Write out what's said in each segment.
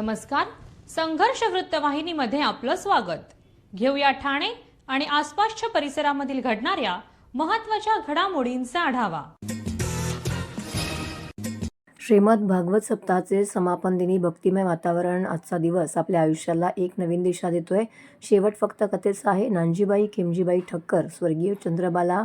नमस्कार. संघर्ष वृत्तवाहिनीमध्ये आपलं स्वागत. घेऊया ठाणे आणि आसपासच्या परिसरामधील घडणाऱ्या महत्त्वाच्या घडामोडींचा आढावा. श्रीमद भागवत सप्ताहाचे समापन दिनी भक्तिमय वातावरण. आजचा दिवस आपल्या आयुष्याला एक नवीन दिशा देतोय. शेवट फक्त कथेचा आहे. नानजीबाई खिमजीबाई ठक्कर स्वर्गीय चंद्रबाला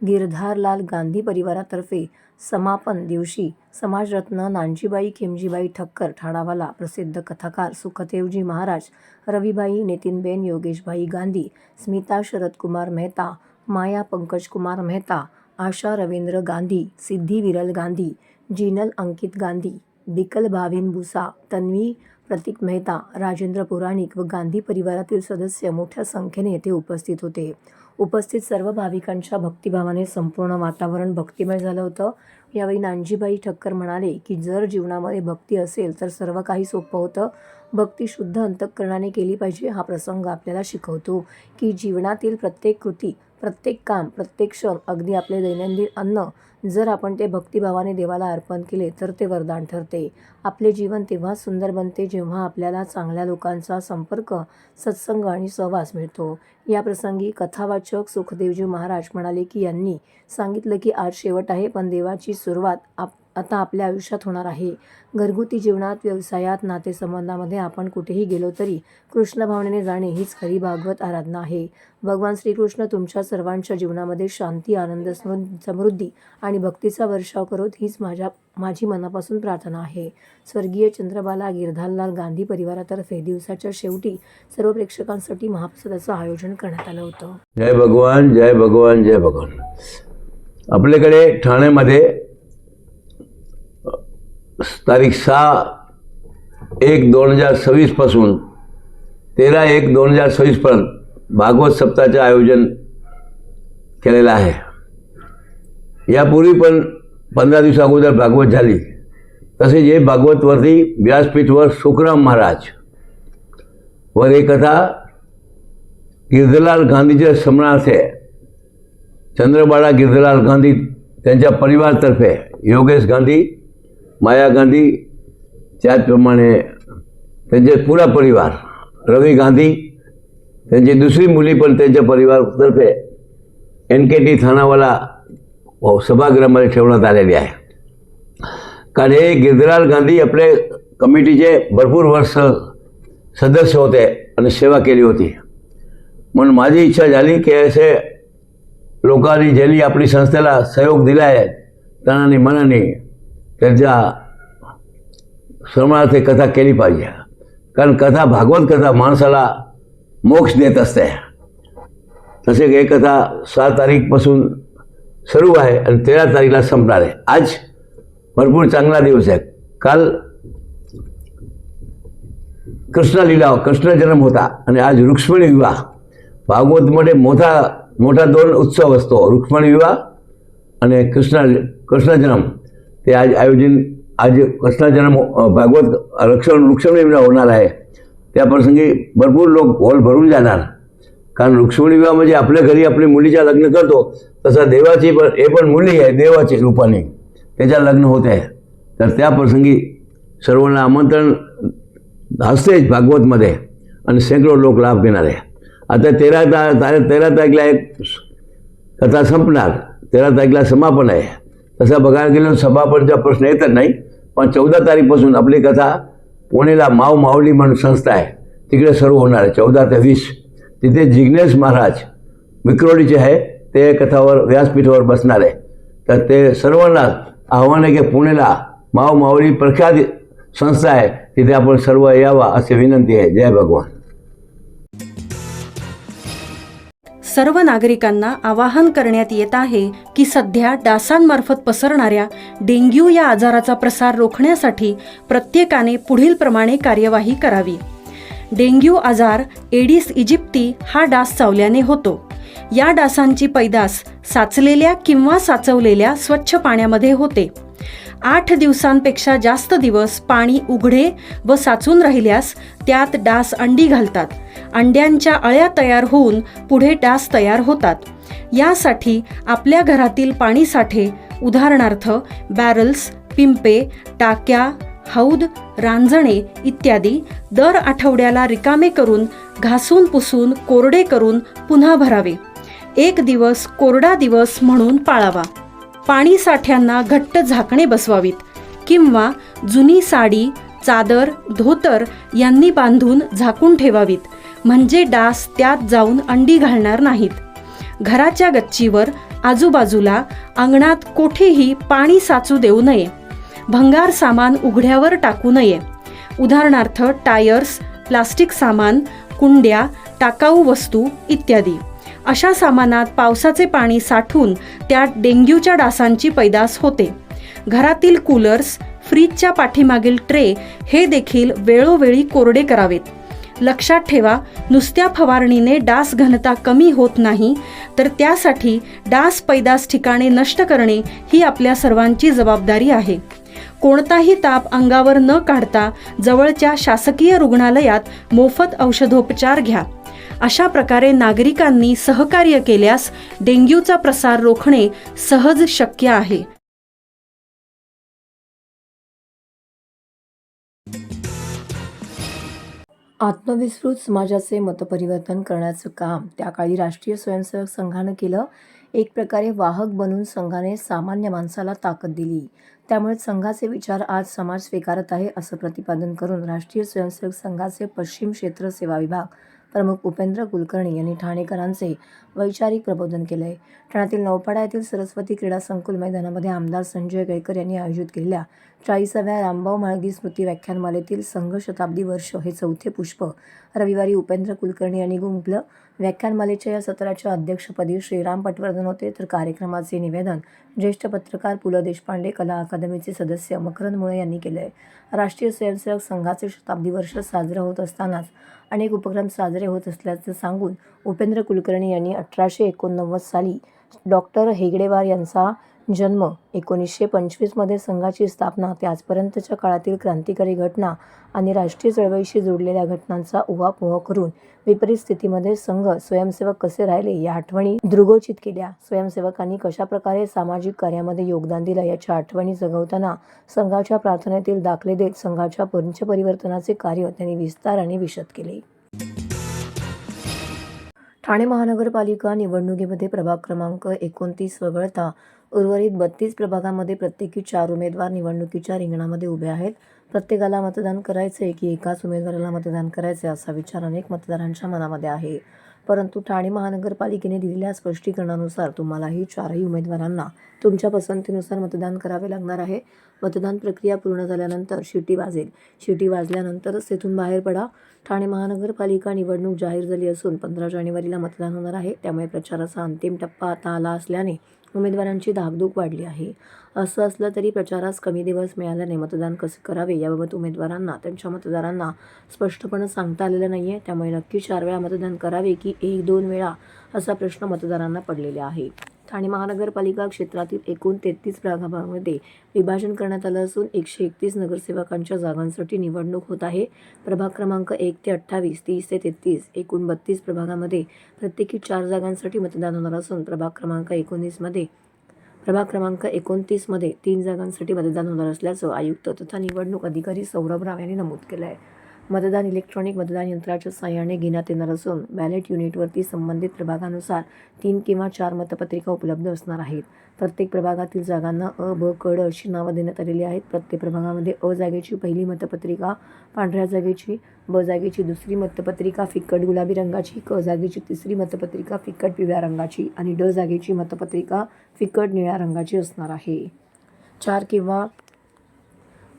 गिरधारलाल गांधी परिवारातर्फे समापन दिवशी समाजरत्न नानजीबाई खिमजीबाई ठक्कर, ठाणावाला, प्रसिद्ध कथाकार सुखदेवजी महाराज, रविबाई नितीनबेन योगेशभाई गांधी, स्मिता शरदकुमार मेहता, माया पंकजकुमार मेहता, आशा रवींद्र गांधी, सिद्धी विरल गांधी, जिनल अंकित गांधी, बिकल भाविन बुसा, तन्वी प्रतीक मेहता, राजेंद्र पुराणिक व गांधी परिवारातील सदस्य मोठ्या संख्येने येथे उपस्थित होते. उपस्थित सर्व भाविकांच्या भक्तिभावाने संपूर्ण वातावरण भक्तिमय झालं होतं. यावेळी नानजीबाई ठक्कर म्हणाले की जर जीवनामध्ये भक्ती असेल तर सर्व काही सोपं होतं. भक्ती शुद्ध अंतःकरणाने केली पाहिजे. हा प्रसंग आपल्याला शिकवतो की जीवनातील प्रत्येक कृती, प्रत्येक काम, प्रत्येक क्षण, अगदी आपले दैनंदिन अन्न जर आपण ते भक्तिभावाने देवाला अर्पण केले तर ते वरदान ठरते. आपले जीवन तेव्हा सुंदर बनते जेव्हा आपल्याला चांगल्या लोकांचा संपर्क, सत्संग आणि सहवास मिळतो. या प्रसंगी कथावाचक सुखदेवजी महाराज म्हणाले की यांनी सांगितलं की आज शेवट आहे, पण देवाची सुरुवात आता आपल्या आयुष्यात होणार आहे. घरगुती जीवनात, व्यवसायात, नातेसंबंधामध्ये आपण कुठेही गेलो तरी कृष्ण भावनेने जाणे हीच खरी भागवत आराधना आहे. भगवान श्रीकृष्ण तुमच्या सर्वांच्या जीवनामध्ये शांती, आनंद, समृद्धी आणि भक्तीचा वर्षाव करोत हीच माझी मनापासून प्रार्थना आहे. स्वर्गीय चंद्रबाला गिरधारलाल गांधी परिवारातर्फे दिवसाच्या शेवटी सर्व प्रेक्षकांसाठी महाप्रसादाचं आयोजन करण्यात आलं होतं. जय भगवान, जय भगवान, जय भगवान. आपल्याकडे ठाण्यामध्ये तारीख 6/1/2026 पासून 13/1/2026 पर्यंत भागवत सप्ताहाचे आयोजन केलेलं आहे. यापूर्वी पण 15 दिवसा अगोदर भागवत झाली. तसेच हे भागवतवरती व्यासपीठवर सुखराम महाराज वर एक कथा गिरधारलाल गांधीच्या स्मरणार्थ चंद्रबाला गिरधारलाल गांधी त्यांच्या परिवारातर्फे योगेश गांधी, माया गांधी, त्याचप्रमाणे त्यांचे पुरा परिवार, रवी गांधी, त्यांची दुसरी मुली पण त्यांच्या परिवारातर्फे NKT ठाणावाला सभागृहामध्ये ठेवण्यात आलेली आहे. कारण हे गिरधारलाल गांधी आपले कमिटीचे भरपूर वर्ष सदस्य होते आणि सेवा केली होती. म्हणून माझी इच्छा झाली की असे लोकांनी ज्यांनी आपली संस्थेला सहयोग दिला आहे तनाने मनाने त्यांच्या स्मरणार्थ कथा केली पाहिजे. कारण कथा, भागवत कथा माणसाला मोक्ष देत असते. तसे हे कथा 6 तारीखपासून सुरू आहे आणि 13 तारीखला संपणार आहे. आज भरपूर चांगला दिवस आहे. काल कृष्णलीला, कृष्ण जन्म होता आणि आज रुक्मिणी विवाह. भागवतमध्ये मोठा 2 उत्सव असतो, रुक्मिणी विवाह आणि कृष्ण जन्म. ते आज कृष्ण जन्म भागवत रुक्मिणी विवाह होणार आहे. त्या प्रसंगी भरपूर लोक हॉल भरून जाणार. कारण रुक्मिणी विवाह म्हणजे आपल्या घरी आपली मुलीच्या लग्न करतो तसा देवाची पण हे पण मुली आहे, देवाची रूपाने त्याच्या लग्न होत आहे. तर त्या प्रसंगी सर्वांना आमंत्रण असतेच भागवतमध्ये आणि शेकडो लोक लाभ घेणार आहे. आता 13 तारीखला एक कथा संपणार, 13 तारीखला समापन आहे. तसं बघायला गेलं समापनचा प्रश्न येतच नाही. पण 14 तारीखपासून आपली कथा पुणेला मावली म्हणून संस्था आहे तिकडे सर्व होणार आहे. 14 ते 20 तिथे जिग्नेश महाराज विक्रोळीचे आहे, ते कथावर व्यासपीठावर बसणार आहे. तर ते सर्वांना आव्हान आहे की पुणेला मावली प्रख्यात संस्था आहे, तिथे आपण सर्व यावा अशी विनंती आहे. जय भगवान. सर्व नागरिकांना आवाहन करण्यात येत आहे की सध्या डासांमार्फत पसरणाऱ्या डेंग्यू या आजाराचा प्रसार रोखण्यासाठी प्रत्येकाने पुढील प्रमाणे कार्यवाही करावी. डेंग्यू आजार एडिस इजिप्ती हा डास चावल्याने होतो. या डासांची पैदास साचलेल्या किंवा साचवलेल्या स्वच्छ पाण्यामध्ये होते. 8 दिवसांपेक्षा जास्त दिवस पाणी उघडे व साचून राहिल्यास त्यात डास अंडी घालतात. अंड्यांच्या अळ्या तयार होऊन पुढे डास तयार होतात. यासाठी आपल्या घरातील पाणी साठे, उदाहरणार्थ बॅरल्स, पिंपे, टाक्या, हौद, रांजणे इत्यादी दर आठवड्याला रिकामे करून घासून पुसून कोरडे करून पुन्हा भरावे. एक दिवस कोरडा दिवस म्हणून पाळावा. पाणी साठ्यांना घट्ट झाकणे बसवावीत किंवा जुनी साडी, चादर, धोतर यांनी बांधून झाकून ठेवावीत, म्हणजे डास त्यात जाऊन अंडी घालणार नाहीत. घराच्या गच्चीवर, आजूबाजूला, अंगणात कोठेही पाणी साचू देऊ नये. भंगार सामान उघड्यावर टाकू नये. उदाहरणार्थ टायर्स, प्लास्टिक सामान, कुंड्या, टाकाऊ वस्तू इत्यादी. अशा सामानात पावसाचे पाणी साठून त्यात डेंग्यूच्या डासांची पैदास होते. घरातील कूलर्स, फ्रीजच्या पाठीमागील ट्रे हे देखील वेळोवेळी कोरडे करावेत. लक्षात ठेवा, नुसत्या फवारणीने डास घनता कमी होत नाही, तर त्यासाठी डास पैदास ठिकाणे नष्ट करणे ही आपल्या सर्वांची जबाबदारी आहे. कोणताही ताप अंगावर न काढता जवळच्या शासकीय रुग्णालयात मोफत औषधोपचार घ्या. अशा प्रकारे नागरिकांनी सहकार्य केल्यास डेंग्यूचा प्रसार रोखणे सहज शक्य आहे. आत्मविस्मृत समाजाचे मतपरिवर्तन करण्याचं काम त्या काळी राष्ट्रीय स्वयंसेवक संघानं केलं. एक प्रकारे वाहक बनून संघाने सामान्य माणसाला ताकद दिली. त्यामुळे संघाचे विचार आज समाज स्वीकारत आहे, असं प्रतिपादन करून राष्ट्रीय स्वयंसेवक संघाचे पश्चिम क्षेत्र सेवा विभाग प्रमुख उपेंद्र कुलकर्णी यांनी ठाणेकरांचे वैचारिक प्रबोधन केलंय. ठाण्यातील नौपाडा येथील सरस्वती क्रीडा संकुल मैदानामध्ये आमदार संजय गयकर यांनी आयोजित केलेल्या 40व्या रामभाऊ म्हाळगी स्मृती व्याख्यानमालेतील संघ शताब्दी वर्ष हे चौथे पुष्प रविवारी उपेंद्र कुलकर्णी यांनी गुंफलं. व्याख्यानमालेच्या या सत्राच्या अध्यक्षपदी श्रीराम पटवर्धन होते, तर कार्यक्रमाचे निवेदन ज्येष्ठ पत्रकार पु ल देशपांडे कला अकादमीचे सदस्य मकरंद मुळे यांनी केले. राष्ट्रीय स्वयंसेवक संघाचे शताब्दी वर्ष साजरे होत असतानाच अनेक उपक्रम साजरे होत असल्याचं सांगून उपेंद्र कुलकर्णी यांनी 1889 साली डॉक्टर हेगडेवार यांचा जन्म, 1925 संघाची स्थापना ते आजपर्यंतच्या काळातील क्रांतिकारी घटना आणि राष्ट्रीय चळवळीशी जोडलेल्या घटनांचा उहापोह करून विपरीत स्थितीमध्ये संघ स्वयंसेवक कसे राहिले या आठवणी दृघोषित केल्या. स्वयंसेवकांनी कशाप्रकारे सामाजिक कार्यामध्ये योगदान दिलं याच्या आठवणी जगवताना संघाच्या प्रार्थनेतील दाखले देत संघाच्या पंचपरिवर्तनाचे कार्य त्यांनी विस्ताराने विशद केले. ठाणे महानगरपालिका निवडणुकीमध्ये प्रभाग क्रमांक 29 वगळता उर्वरित 32 प्रभागांमध्ये प्रत्येकी 4 उमेदवार निवडणुकीच्या रिंगणामध्ये उभे आहेत. प्रत्येकाला मतदान करायचे की एकाच उमेदवाराला मतदान करायचे असा विचार अनेक मतदारांच्या मनामध्ये आहे. परंतु ठाणे महानगरपालिकेने दिलेल्या स्पष्टीकरणानुसार तुम्हालाही 4ही उमेदवारांना तुमच्या पसंतीनुसार मतदान करावे लागणार आहे. मतदान प्रक्रिया पूर्ण झाल्यानंतर शिटी वाजेल. शिटी वाजल्यानंतरच तेथून बाहेर पडा. ठाणे महानगरपालिका निवडणूक जाहीर झाली असून 15 जानेवारीला मतदान होणार आहे. त्यामुळे प्रचाराचा अंतिम टप्पा आता आला असल्याने उमेदवारांची धाकधूक वाढली आहे. असं असलं तरी प्रचारास कमी दिवस मिळाल्याने मतदान कसे करावे याबाबत उमेदवारांना त्यांच्या मतदारांना स्पष्टपणे सांगता आलेलं नाही आहे. त्यामुळे नक्की 4 वेळा मतदान करावे की 1-2 वेळा असा प्रश्न मतदारांना पडलेला आहे. ठाणे महानगरपालिका क्षेत्रातील एकूण 33 प्रभागांमध्ये विभाजन करण्यात आलं असून 131 नगरसेवकांच्या जागांसाठी निवडणूक होत आहे. प्रभाग क्रमांक 1 ते 28, 30 ते 33 एकूण 32 प्रभागामध्ये प्रत्येकी 4 जागांसाठी मतदान होणार असून प्रभाग क्रमांक 29 मध्ये 3 जागांसाठी मतदान होणार असल्याचं आयुक्त तथा निवडणूक अधिकारी सौरभ राव यांनी नमूद केलं आहे. मतदान इलेक्ट्रॉनिक मतदान यंत्राच्या साहाय्याने घेण्यात येणार असून बॅलेट युनिटवरती संबंधित प्रभागानुसार 3 किंवा 4 मतपत्रिका उपलब्ध असणार आहेत. प्रत्येक प्रभागातील जागांना अ, ब, क, ड अशी नावं देण्यात आलेली आहेत. प्रत्येक प्रभागामध्ये अ जागेची पहिली मतपत्रिका पांढऱ्या जागेची, ब जागेची दुसरी मतपत्रिका फिकट गुलाबी रंगाची, क जागेची तिसरी मतपत्रिका फिकट पिवळ्या रंगाची आणि ड जागेची मतपत्रिका फिकट निळ्या रंगाची असणार आहे. 4 किंवा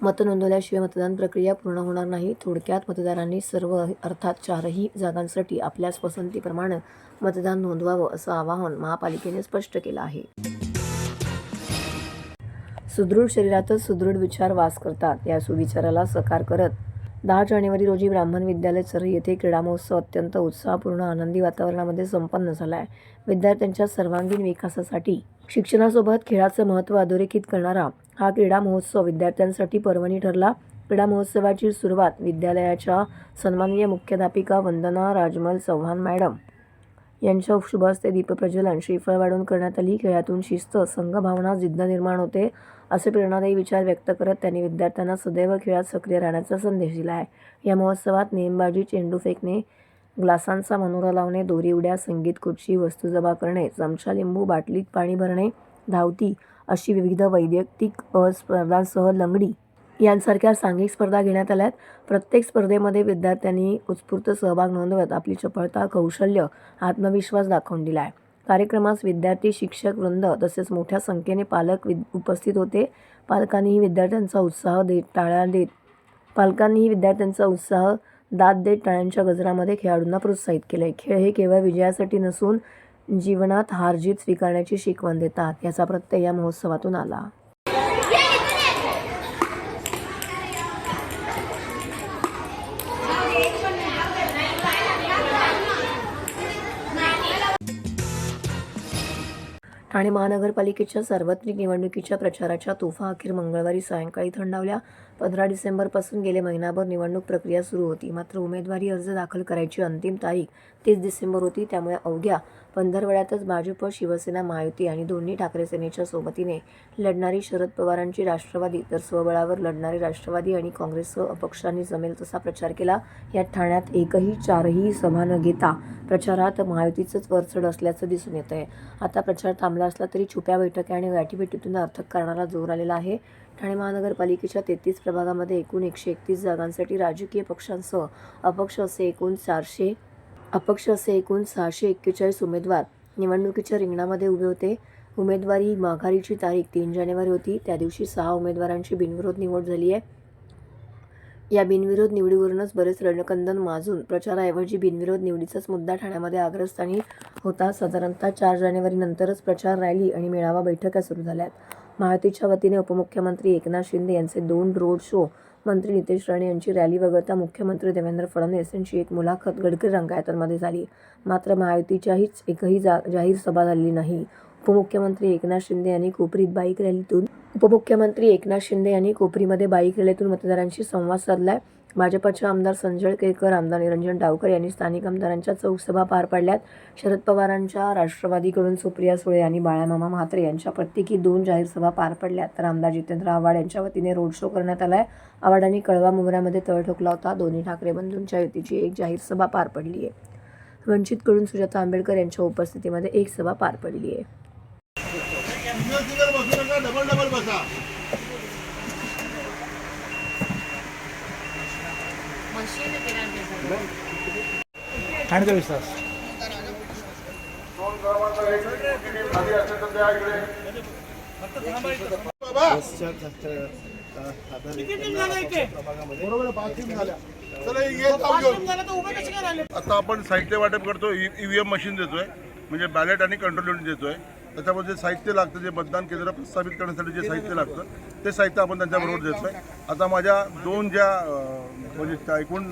मत नोंदवल्याशिवाय मतदान प्रक्रिया पूर्ण होणार नाही. थोडक्यात मतदारांनी सर्व अर्थात 4ही जागांसाठी आपल्याच पसंतीप्रमाणे मतदान नोंदवावं असं आवाहन महापालिकेने स्पष्ट केलं आहे. सुदृढ शरीरातच सुदृढ विचार वास करतात या सुविचाराला साकार करत 10 जानेवारी रोजी ब्राह्मण विद्यालय चरई येथे क्रीडा महोत्सव अत्यंत उत्साहपूर्ण आनंदी वातावरणामध्ये संपन्न झाला आहे. विद्यार्थ्यांच्या सर्वांगीण विकासासाठी शिक्षणासोबत खेळाचं महत्त्व अधोरेखित करणारा हा क्रीडा महोत्सव विद्यार्थ्यांसाठी पर्वणी ठरला. क्रीडा महोत्सवाची सुरुवात विद्यालयाच्या सन्माननीय मुख्याध्यापिका वंदना राजमल चव्हाण मॅडम यांच्या शुभ हस्ते दीपप्रज्वलन, श्रीफळ वाढवून करण्यात आली. खेळातून शिस्त, संघभावना, जिद्द निर्माण होते असे प्रेरणादायी विचार व्यक्त करत त्यांनी विद्यार्थ्यांना सदैव खेळात सक्रिय राहण्याचा संदेश दिला आहे. या महोत्सवात नेमबाजी, चेंडू फेकणे, ग्लासांचा मनोरा लावणे, दोरी उड्या, संगीत खुर्ची, वस्तू जमा करणे, चमचा लिंबू, बाटलीत पाणी भरणे, धावती अशी विविध वैयक्तिक स्पर्धांसह लंगडी यांसारख्या सांघिक स्पर्धा घेण्यात आल्यात. प्रत्येक स्पर्धेमध्ये विद्यार्थ्यांनी उत्स्फूर्त सहभाग नोंदवत आपली चपळता, कौशल्य, आत्मविश्वास दाखवून दिला आहे. कार्यक्रमास विद्यार्थी, शिक्षक वृंद तसेच मोठ्या संख्येने पालक उपस्थित होते. पालकांनीही विद्यार्थ्यांचा उत्साह दाद देत टाळ्यांच्या गजरामध्ये खेळाडूंना प्रोत्साहित केले. खेळ हे केवळ विजयासाठी नसून जीवनात हार-जीत स्वीकारण्याची शिकवण देतात, याचा प्रत्यय या महोत्सवातून आला. ठाणे महानगरपालिकेच्या सार्वत्रिक निवडणुकीच्या प्रचाराच्या तोफा अखेर मंगळवारी सायंकाळी थंडावल्या. 15 डिसेंबरपासून गेले महिनाभर निवडणूक प्रक्रिया सुरू होती. मात्र उमेदवारी अर्ज दाखल करायची अंतिम तारीख 30 डिसेंबर होती. त्यामुळे अवघ्या पंधरवड्यातच भाजप, शिवसेना, महायुती आणि दोन्ही ठाकरे सेनेच्या सोबतीने लढणारी शरद पवारांची राष्ट्रवादी तर स्वबळावर लढणारे राष्ट्रवादी आणि काँग्रेससह अपक्षांनी जमेल तसा प्रचार केला. यात ठाण्यात एकही 4ही सभा न घेता प्रचारात महायुतीचंच वरचढ असल्याचं दिसून येत आहे. आता प्रचार थांबला असला तरी छुप्या बैठका आणि गाठीभेटीतून अर्थक करणारा जोर आलेला आहे. ठाणे महानगरपालिकेच्या 33 प्रभागामध्ये एकूण 131 जागांसाठी राजकीय पक्षांसह अपक्ष असे एकूण 641 उमेदवार निवडणुकीच्या रिंगणामध्ये उभे होते. उमेदवारी माघारीची तारीख 3 जानेवारी होती. त्या दिवशी 6 उमेदवारांची बिनविरोध निवड झाली आहे. या बिनविरोध निवडीवरूनच बरेच रणकंदन माजून प्रचाराऐवजी बिनविरोध निवडीचाच मुद्दा ठाण्यामध्ये अग्रस्थानी होता. साधारणतः 4 जानेवारीनंतरच प्रचार, रॅली आणि मेळावा बैठका सुरू झाल्यात. महायुतीच्या वतीने उपमुख्यमंत्री एकनाथ शिंदे यांचे 2 रोड शो, मंत्री नितेश राणे यांची रॅली वगळता मुख्यमंत्री देवेंद्र फडणवीस यांची एक मुलाखत गडकरी रंगायतांमध्ये झाली. मात्र महायुतीच्याहीच एकही जाहीर सभा झालेली नाही. उपमुख्यमंत्री एकनाथ शिंदे यांनी कोपरीमध्ये बाईक रॅलीतून मतदारांशी संवाद साधलाय. भाजपचे आमदार संजय केळकर, आमदार निरंजन डावकर यांनी स्थानिक आमदारांच्या चौक सभा पार पाडल्यात. शरद पवारांच्या राष्ट्रवादीकडून सुप्रिया सुळे आणि बाळामामा म्हात्रे यांच्या प्रत्येकी 2 जाहीर सभा पार पडल्यात. तर आमदार जितेंद्र आव्हाड यांच्या वतीने रोड शो करण्यात आलाय. आव्हाडांनी कळवा मुंब्र्यामध्ये तळ ठोकला होता. दोन्ही ठाकरे बंधूंच्या युतीची एक जाहीर सभा पार पडली आहे. वंचितकडून सुजाता आंबेडकर यांच्या उपस्थितीमध्ये एक सभा पार पडली आहे. ठाण्याचा विश्वास आता आपण साहित्य वाटप करतो. ईव्हीएम मशीन देतोय, म्हणजे बॅलेट आणि कंट्रोल युनिट देतोय. त्याच्यामध्ये जे साहित्य लागतं, जे मतदान केंद्र प्रस्थापित करण्यासाठी जे साहित्य लागतं ते साहित्य आपण त्यांच्याबरोबर देतोय. आता माझ्या 2 ज्या म्हणजे एकूण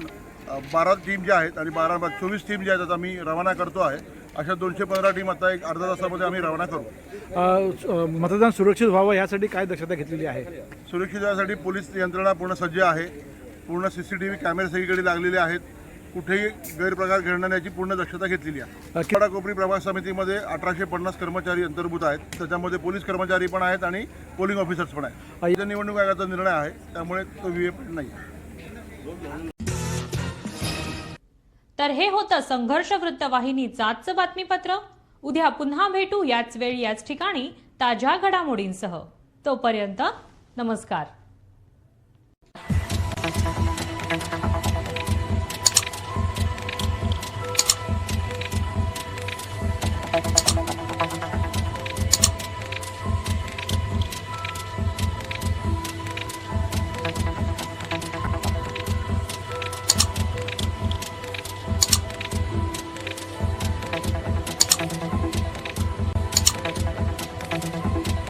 12 टीम ज्या आहेत आणि 24 टीम ज्या आहेत आता मी रवाना करतो आहे. अशा 215 टीम आता एक अर्धा तासामध्ये आम्ही रवाना करू. मतदान सुरक्षित व्हावं यासाठी काय दक्षता घेतलेली आहे? सुरक्षित यासाठी पोलीस यंत्रणा पूर्ण सज्ज आहे. पूर्ण CCTV कॅमेरे सगळीकडे लागलेले आहेत. कुठेही गैरप्रकार घडणार याची पूर्ण दक्षता घेतलेली आहे. कोपरी प्रभाग समितीमध्ये 1850 कर्मचारी अंतर्भूत आहेत. त्याच्यामध्ये पोलीस कर्मचारी पण आहेत आणि पोलिंग ऑफिसर्स पण आहेत. निवडणूक आयोगाचा निर्णय आहे, त्यामुळे तो VVPAT नाही. तर हे होतं संघर्ष वृत्तवाहिनीचं आजचं बातमीपत्र. उद्या पुन्हा भेटू याच वेळी याच ठिकाणी ताज्या घडामोडींसह. तोपर्यंत नमस्कार.